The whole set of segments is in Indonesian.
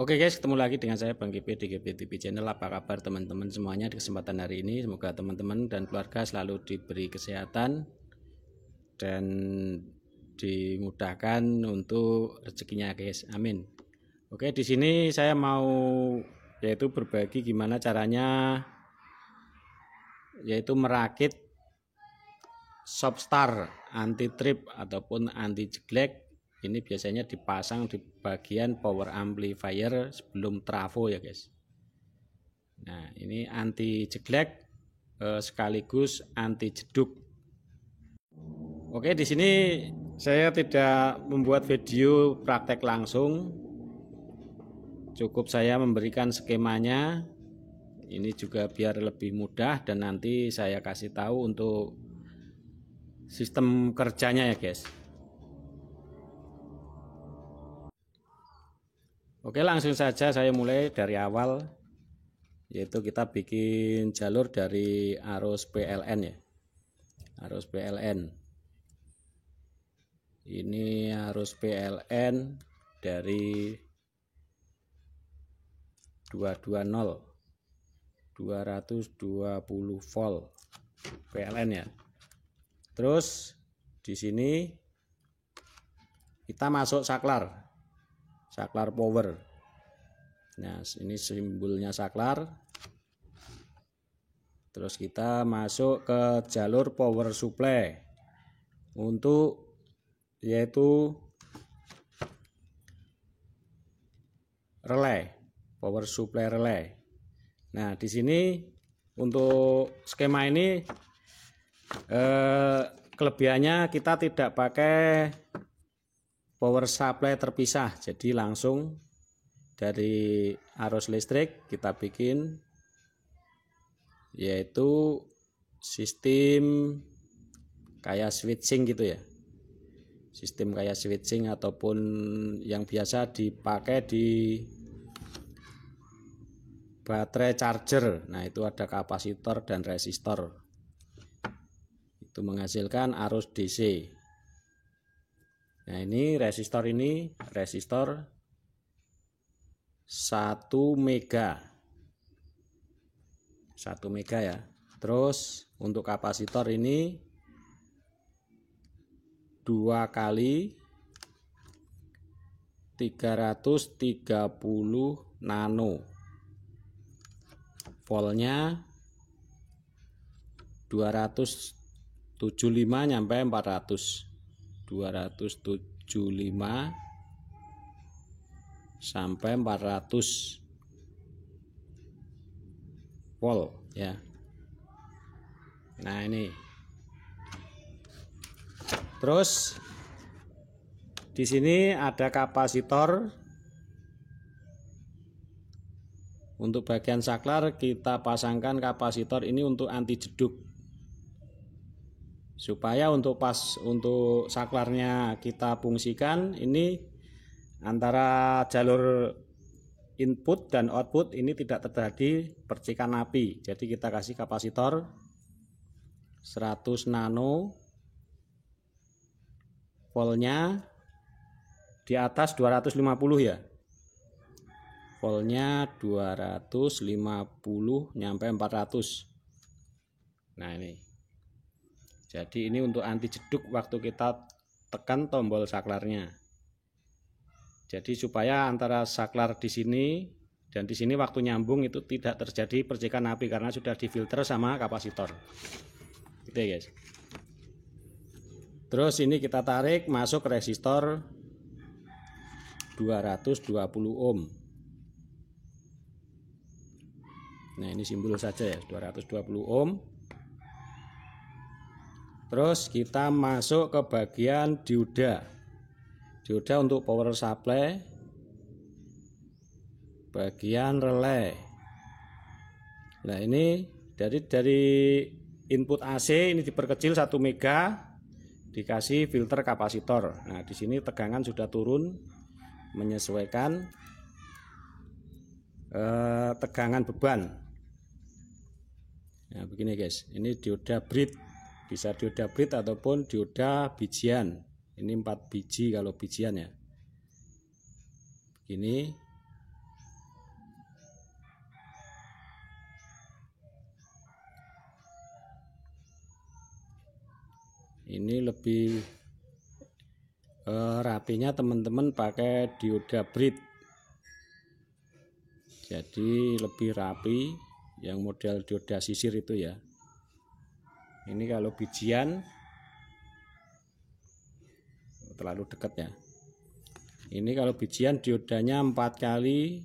Oke guys, ketemu lagi dengan saya Bang GP di GP TV Channel. Apa kabar teman-teman semuanya di kesempatan hari ini? Semoga teman-teman dan keluarga selalu diberi kesehatan dan dimudahkan untuk rezekinya guys. Amin. Oke, di sini saya mau berbagi gimana caranya merakit Shopstar anti trip ataupun anti jeglek. Ini biasanya dipasang di bagian power amplifier sebelum trafo ya guys. Nah, ini anti jeglek sekaligus anti jeduk. Oke, di sini saya tidak membuat video praktek langsung. Cukup saya memberikan skemanya. Ini juga biar lebih mudah dan nanti saya kasih tahu untuk sistem kerjanya ya guys. Oke, langsung saja saya mulai dari awal, yaitu kita bikin jalur dari arus PLN ya. Arus PLN. Ini arus PLN dari 220 volt PLN ya. Terus di sini kita masuk saklar power. Nah, ini simbolnya saklar. Terus kita masuk ke jalur power supply untuk yaitu relay, power supply relay. Nah, di sini untuk skema ini kelebihannya kita tidak pakai power supply terpisah, jadi langsung dari arus listrik kita bikin yaitu sistem kayak switching gitu ya. Sistem kayak switching ataupun yang biasa dipakai di baterai charger. Nah, itu ada kapasitor dan resistor. Itu menghasilkan arus DC. Nah, ini resistor 1 mega. 1 mega ya. Terus untuk kapasitor ini 2 kali 330 nano. Voltnya 275 sampai 400. 275 sampai 400 volt ya. Nah, ini. Terus di sini ada kapasitor. Untuk bagian saklar kita pasangkan kapasitor ini untuk anti jeduk. Supaya untuk saklarnya kita fungsikan, ini antara jalur input dan output ini tidak terjadi percikan api. Jadi kita kasih kapasitor 100 nano, voltnya di atas 250 ya. Voltnya 250 nyampe 400. Nah, ini. Jadi ini untuk anti jeduk waktu kita tekan tombol saklarnya. Jadi supaya antara saklar di sini dan di sini waktu nyambung itu tidak terjadi percikan api karena sudah difilter sama kapasitor. Gitu ya guys. Terus ini kita tarik masuk resistor 220 ohm. Nah, ini simbol saja ya, 220 ohm. Terus kita masuk ke bagian dioda. Dioda untuk power supply. Bagian relay. Nah, ini dari input AC ini diperkecil 1 mega, dikasih filter kapasitor. Nah, di sini tegangan sudah turun menyesuaikan tegangan beban. Nah, begini guys, ini dioda bridge. Bisa dioda bridge ataupun dioda bijian. Ini 4 biji kalau bijian ya. Begini. Ini lebih rapinya teman-teman pakai dioda Brit. Jadi lebih rapi yang model dioda sisir itu ya. Ini kalau bijian terlalu dekat ya. Ini kalau bijian diodanya 4 kali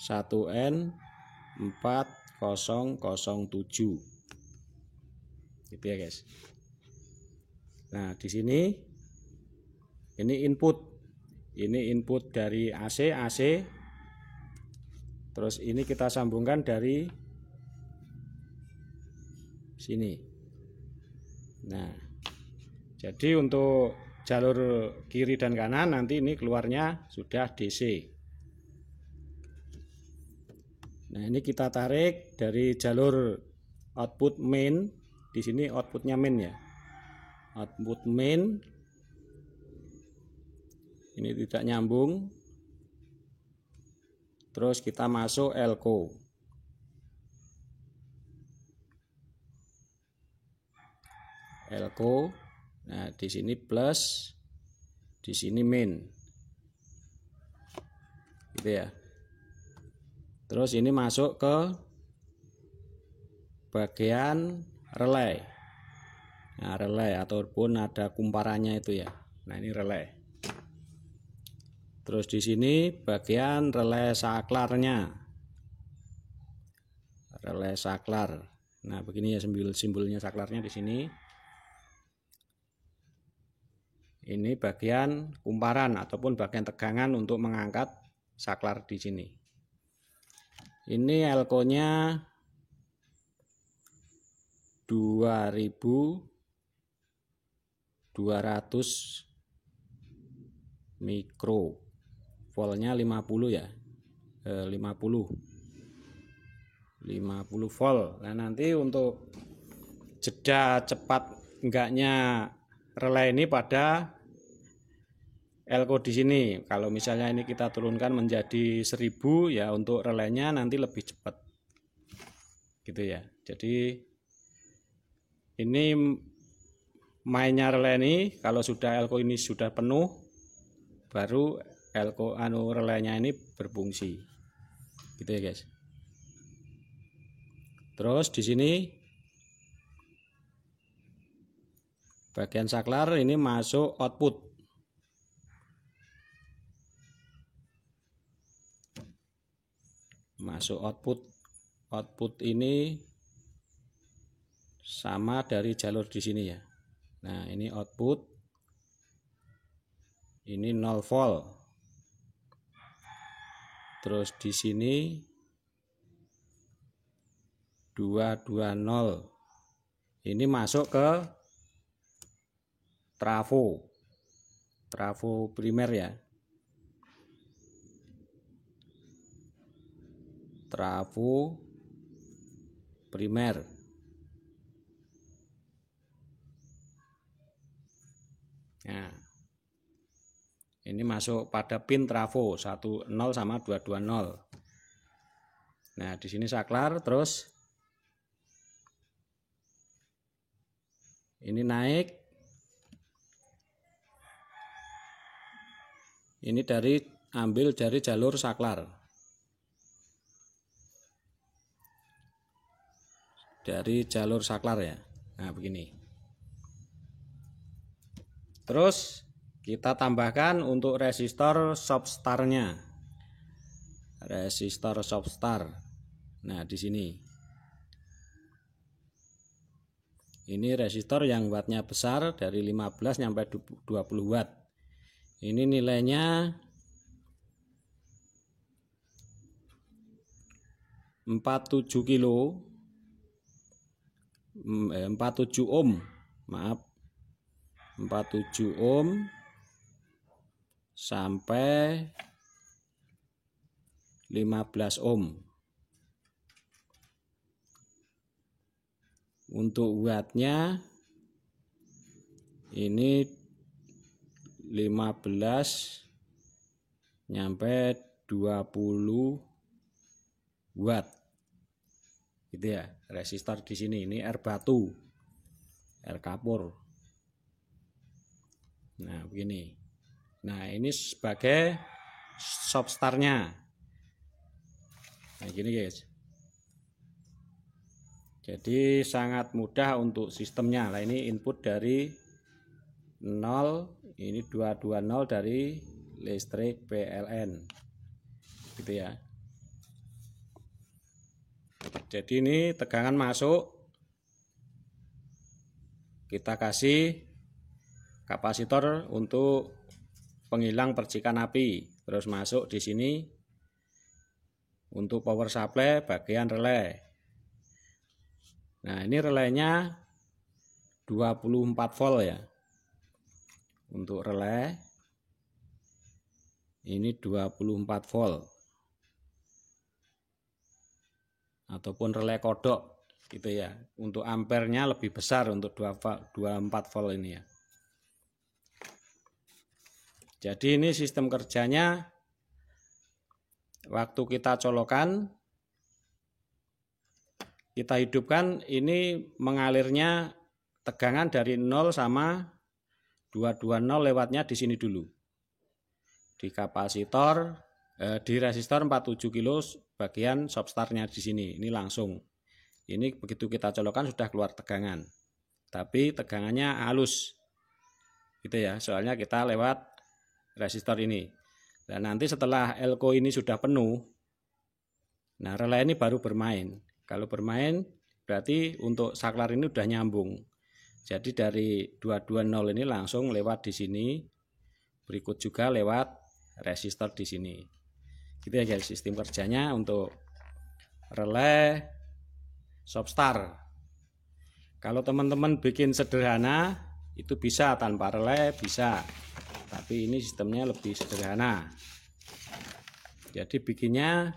1N 4007. Gitu ya guys. Nah, di sini ini input. Ini input dari AC. Terus ini kita sambungkan dari sini. Nah, jadi untuk jalur kiri dan kanan nanti ini keluarnya sudah DC. Nah, ini kita tarik dari jalur output main. Di sini outputnya main ya. Output main ini tidak nyambung. Terus kita masuk elko. Nah, di sini plus, di sini min. Gitu ya. Terus ini masuk ke bagian relay. Nah, relay ataupun ada kumparannya itu ya. Nah, ini relay. Terus di sini bagian relay saklarnya. Relay saklar. Nah, begini ya simbolnya saklarnya di sini. Ini bagian kumparan ataupun bagian tegangan untuk mengangkat saklar di sini. Ini elko-nya 2200 mikro. Voltnya 50 ya. 50 volt. Nah, nanti untuk jeda cepat enggaknya relay ini pada elko di sini. Kalau misalnya ini kita turunkan menjadi 1000 ya, untuk relaynya nanti lebih cepat. Gitu ya. Jadi ini mainnya relay ini kalau sudah elko ini sudah penuh, baru elko relaynya ini berfungsi. Gitu ya guys. Terus di sini bagian saklar ini masuk output. Masuk output. Output ini sama dari jalur di sini ya. Nah, ini output. Ini 0 volt. Terus di sini 220. Ini masuk ke trafo primer ya. Trafo primer. Nah, ini masuk pada pin trafo 10 sama 220. Nah, di sini saklar. Terus ini naik. Ini ambil dari jalur saklar. Dari jalur saklar ya. Nah, begini. Terus kita tambahkan untuk resistor stopstarnya. Resistor stopstar. Nah, di sini. Ini resistor yang wattnya besar dari 15 sampai 20 watt. Ini nilainya 47 kilo. 47 ohm. Maaf. 47 ohm sampai 15 ohm. Untuk wattnya ini 15 nyampe 20 watt. Gitu ya, resistor di sini ini R batu. air kapur. Nah begini. Nah ini sebagai soft startnya. Nah gini guys. Jadi sangat mudah untuk sistemnya. Nah ini input dari 0, ini 220 dari listrik PLN, gitu ya. Jadi ini tegangan masuk, kita kasih kapasitor untuk penghilang percikan api, terus masuk di sini untuk power supply bagian relay. Nah ini relaynya 24 volt ya. Untuk relay ini 24 volt ataupun relay kodok gitu ya. Untuk ampernya lebih besar untuk 24 volt ini ya. Jadi ini sistem kerjanya, waktu kita colokan, kita hidupkan, ini mengalirnya tegangan dari 0 sama 220 lewatnya di sini dulu. Di kapasitor, di resistor 47 kilo bagian substartnya di sini. Ini langsung. Ini begitu kita colokan sudah keluar tegangan. Tapi tegangannya halus. Gitu ya, soalnya kita lewat resistor ini. Dan nanti setelah elko ini sudah penuh, nah relay ini baru bermain. Kalau bermain berarti untuk saklar ini udah nyambung. Jadi dari 220 ini langsung lewat di sini, berikut juga lewat resistor di sini. Gitu ya guys, sistem kerjanya untuk relay substar. Kalau teman-teman bikin sederhana, itu bisa tanpa relay, bisa. Tapi ini sistemnya lebih sederhana. Jadi bikinnya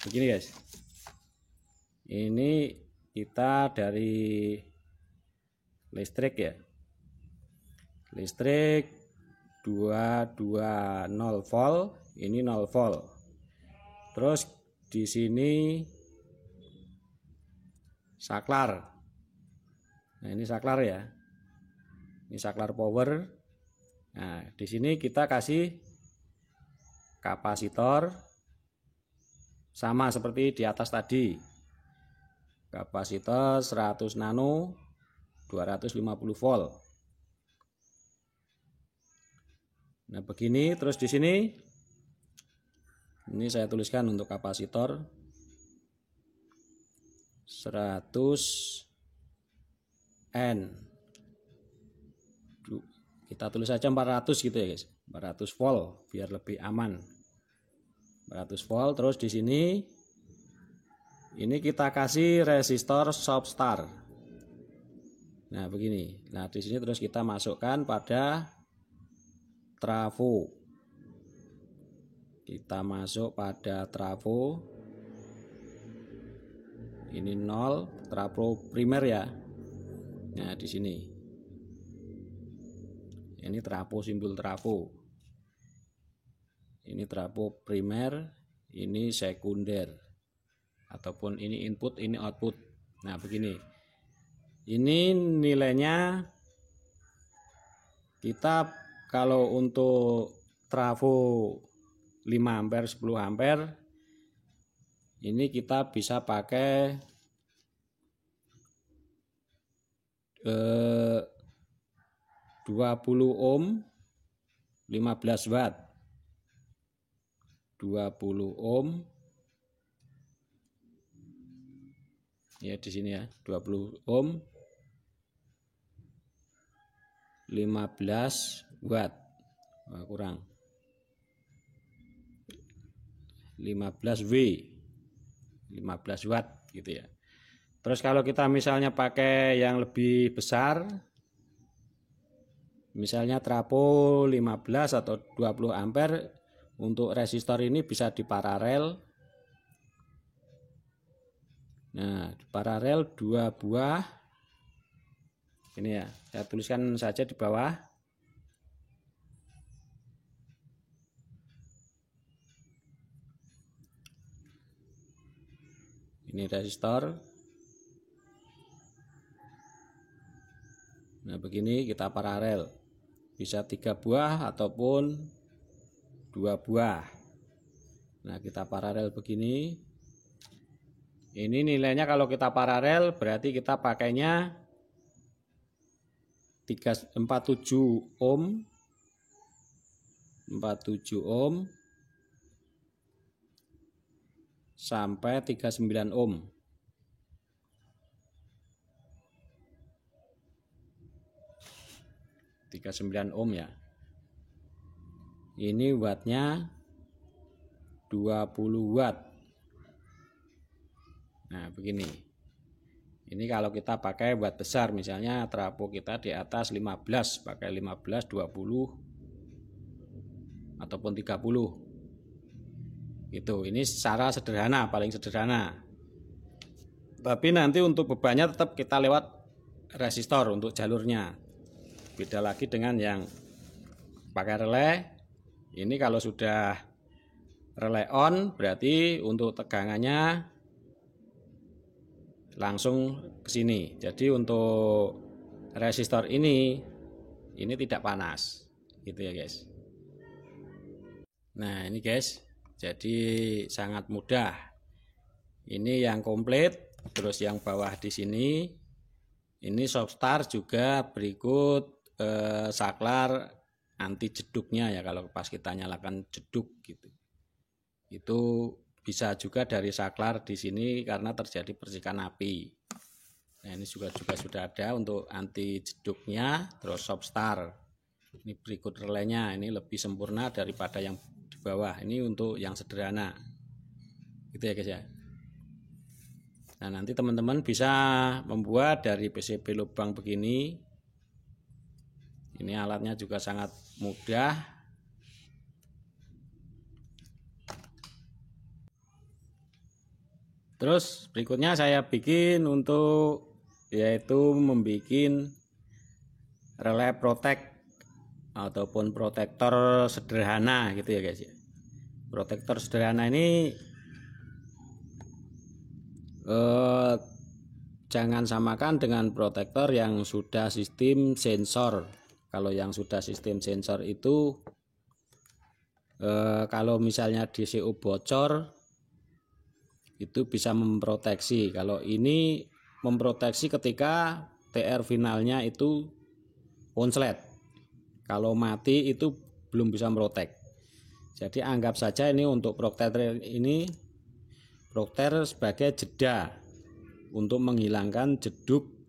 begini guys. Ini kita dari listrik ya. Listrik 220 volt, ini 0 volt. Terus di sini saklar. Nah, ini saklar ya. Ini saklar power. Nah, di sini kita kasih kapasitor sama seperti di atas tadi. Kapasitor 100 nano 250 volt. Nah, begini terus di sini. Ini saya tuliskan untuk kapasitor 100 N. Kita tulis saja 400 gitu ya guys. 400 volt biar lebih aman. 400 volt terus di sini ini kita kasih resistor substar. Nah, begini. Nah, di sini terus kita masukkan pada trafo. Kita masuk pada trafo. Ini 0, trafo primer ya. Nah, di sini. Ini trafo, simbol trafo. Ini trafo primer, ini sekunder. Ataupun ini input, ini output. Nah, begini. Ini nilainya kita kalau untuk trafo 5 ampere, 10 ampere ini kita bisa pakai 20 ohm 15 watt. 20 ohm ya di sini ya, 20 ohm 15 watt. Wah, kurang 15 W 15 watt gitu ya. Terus kalau kita misalnya pakai yang lebih besar, misalnya trafo 15 atau 20 ampere, untuk resistor ini bisa di paralel. Nah, di paralel 2 buah. Ini ya, saya tuliskan saja di bawah. Ini resistor. Nah begini kita paralel, bisa 3 buah ataupun 2 buah. Nah kita paralel begini. Ini nilainya kalau kita paralel berarti kita pakainya 47 ohm, 47 ohm sampai 39 ohm. Ya. Ini wattnya 20 watt. Nah begini. Ini kalau kita pakai watt besar, misalnya trafo kita di atas 15, pakai 15, 20 ataupun 30. Itu. Ini secara sederhana, paling sederhana. Tapi nanti untuk bebannya tetap kita lewat resistor untuk jalurnya. Beda lagi dengan yang pakai relay. Ini kalau sudah relay on berarti untuk tegangannya langsung ke sini. Jadi untuk resistor ini tidak panas. Gitu ya, guys. Nah, ini guys. Jadi sangat mudah. Ini yang komplit, terus yang bawah di sini ini soft start juga berikut saklar anti jeduknya ya kalau pas kita nyalakan jeduk gitu. Itu bisa juga dari saklar di sini karena terjadi percikan api. Nah, ini juga sudah ada untuk anti jeduknya, terus soft start. Ini berikut relaynya, ini lebih sempurna daripada yang di bawah. Ini untuk yang sederhana. Gitu ya, guys ya. Nah, nanti teman-teman bisa membuat dari PCB lubang begini. Ini alatnya juga sangat mudah. Terus berikutnya saya bikin untuk yaitu membuat relay protect ataupun protektor sederhana gitu ya guys ya. Protektor sederhana ini jangan samakan dengan protektor yang sudah sistem sensor. Kalau yang sudah sistem sensor itu kalau misalnya DCU bocor itu bisa memproteksi. Kalau ini memproteksi ketika TR finalnya itu konslet. Kalau mati itu belum bisa protek. Jadi anggap saja ini untuk protektor ini sebagai jeda untuk menghilangkan jeduk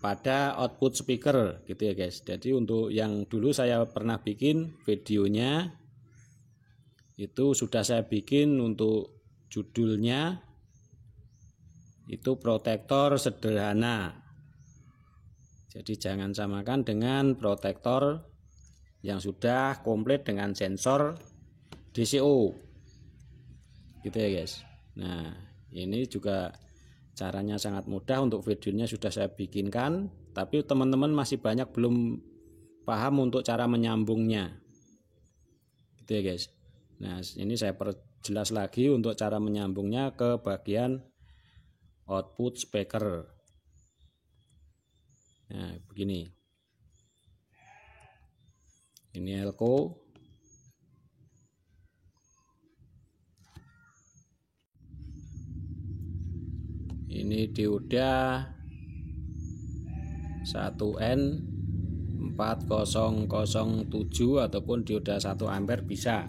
pada output speaker gitu ya guys. Jadi untuk yang dulu saya pernah bikin videonya itu sudah saya bikin untuk judulnya itu protektor sederhana. Jadi jangan samakan dengan protektor yang sudah komplit dengan sensor DCO gitu ya guys. Nah ini juga caranya sangat mudah, untuk videonya sudah saya bikinkan, tapi teman-teman masih banyak belum paham untuk cara menyambungnya gitu ya guys. Nah ini saya perjelas lagi untuk cara menyambungnya ke bagian output speaker. Nah begini, ini elko. Ini dioda 1N 4007 ataupun dioda 1 ampere bisa.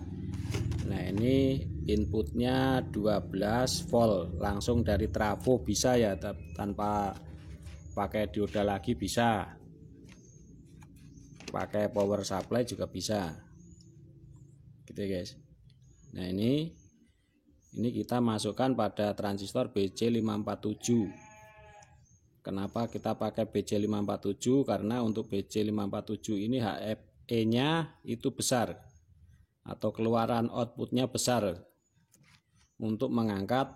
Nah ini inputnya 12 volt langsung dari trafo bisa ya, tanpa pakai dioda lagi bisa, pakai power supply juga bisa gitu ya guys. Nah ini kita masukkan pada transistor BC547. Kenapa kita pakai BC547? Karena untuk BC547 ini HFE nya itu besar atau keluaran outputnya besar untuk mengangkat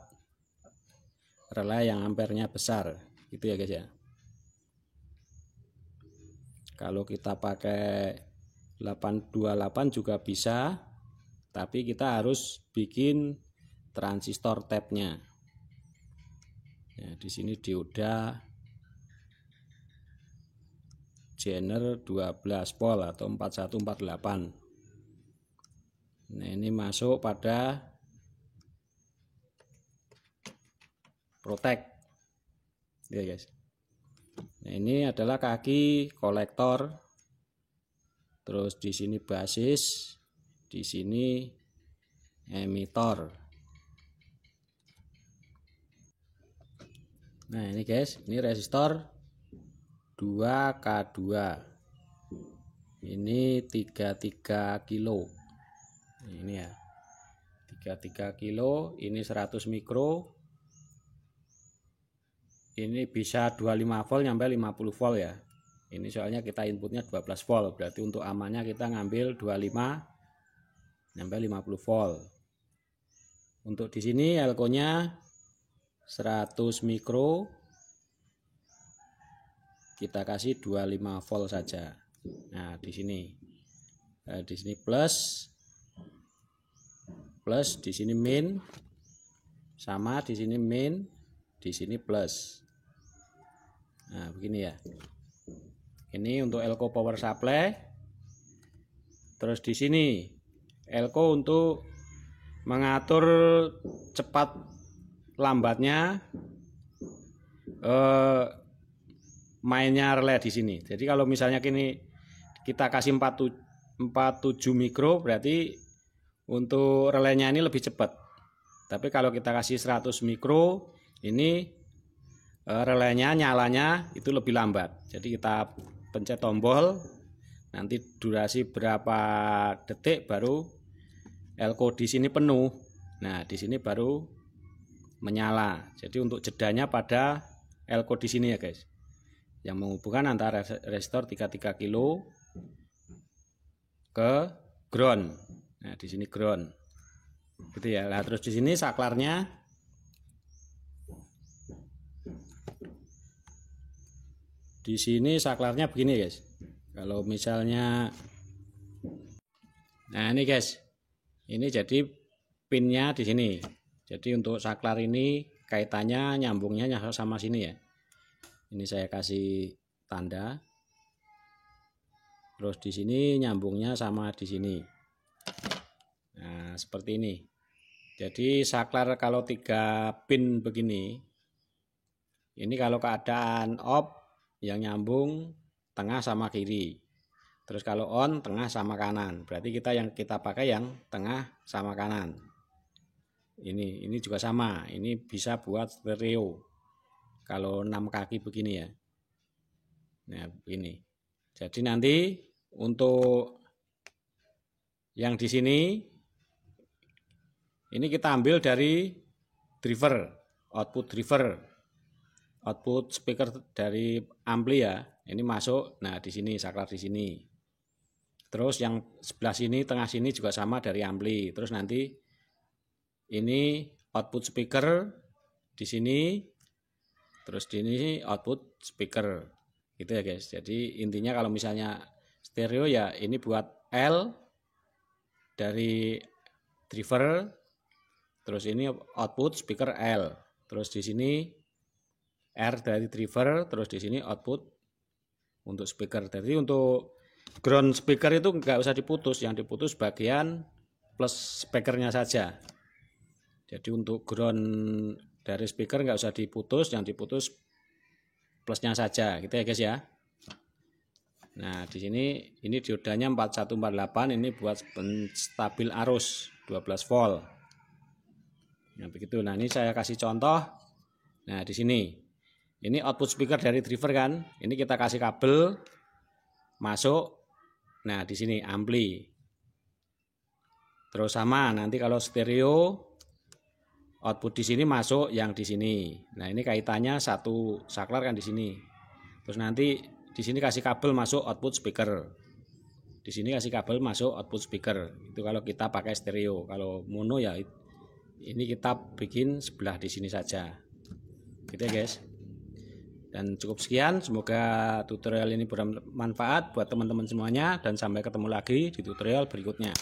relay yang ampernya besar gitu ya guys ya. Kalau kita pakai 828 juga bisa, tapi kita harus bikin transistor tabnya. Ya, di sini dioda Zener 12 volt atau 4148. Nah, ini masuk pada Protect ya guys. Nah, ini adalah kaki kolektor, terus di sini basis, di sini emitor. Nah, ini guys, ini resistor 2K2, ini 33 kilo. Ini ya 33 kilo, ini 100 mikro, ini bisa 25 volt sampai 50 volt ya. Ini soalnya kita inputnya 12 volt, berarti untuk amannya kita ngambil 25 sampai 50 volt. Untuk di sini elko nya 100 mikro, kita kasih 25 volt saja. Nah, di sini plus, di sini min, sama di sini min, di sini plus. Nah, begini ya. Ini untuk elko power supply. Terus di sini elko untuk mengatur cepat lambatnya mainnya relay di sini. Jadi kalau misalnya kini kita kasih 47 mikro, berarti untuk relaynya ini lebih cepat. Tapi kalau kita kasih 100 mikro, ini relaynya nyalanya itu lebih lambat. Jadi kita pencet tombol, nanti durasi berapa detik baru elko di sini penuh. Nah, di sini baru menyala. Jadi untuk jedanya pada elko di sini ya guys, yang menghubungkan antara resistor 33 kilo ke ground. Nah, di sini ground. Gitu ya. Nah, terus di sini saklarnya begini guys. Kalau misalnya, nah ini guys, ini jadi pinnya di sini. Jadi untuk saklar ini kaitannya nyambungnya sama sini ya. Ini saya kasih tanda. Terus di sini nyambungnya sama di sini. Nah, seperti ini. Jadi saklar kalau 3 pin begini, ini kalau keadaan off yang nyambung tengah sama kiri. Terus kalau on tengah sama kanan. Berarti yang kita pakai yang tengah sama kanan. Ini juga sama. Ini bisa buat stereo. Kalau 6 kaki begini ya. Nah, begini. Jadi nanti untuk yang di sini ini kita ambil dari driver, output speaker dari ampli ya. Ini masuk. Nah, di sini saklar di sini. Terus yang sebelah sini, tengah sini juga sama dari ampli. Terus nanti ini output speaker di sini. Terus di sini output speaker. Gitu ya guys. Jadi intinya kalau misalnya stereo ya ini buat L dari driver, terus ini output speaker L, terus di sini R dari driver, terus di sini output untuk speaker. Jadi untuk ground speaker itu nggak usah diputus, yang diputus bagian plus speakernya saja. Jadi untuk ground dari speaker nggak usah diputus, yang diputus plusnya saja, gitu ya guys ya. Nah, di sini ini diodanya 4148, ini buat stabil arus 12 volt. Nah, begitu. Nah, ini saya kasih contoh. Nah, di sini. Ini output speaker dari driver kan. Ini kita kasih kabel masuk. Nah, di sini ampli. Terus sama nanti kalau stereo output di sini masuk yang di sini. Nah, ini kaitannya satu saklar kan di sini. Terus nanti di sini kasih kabel masuk output speaker. Di sini kasih kabel masuk output speaker. Itu kalau kita pakai stereo. Kalau mono ya ini kita bikin sebelah di sini saja. Gitu ya guys. Dan cukup sekian. Semoga tutorial ini bermanfaat buat teman-teman semuanya. Dan sampai ketemu lagi di tutorial berikutnya.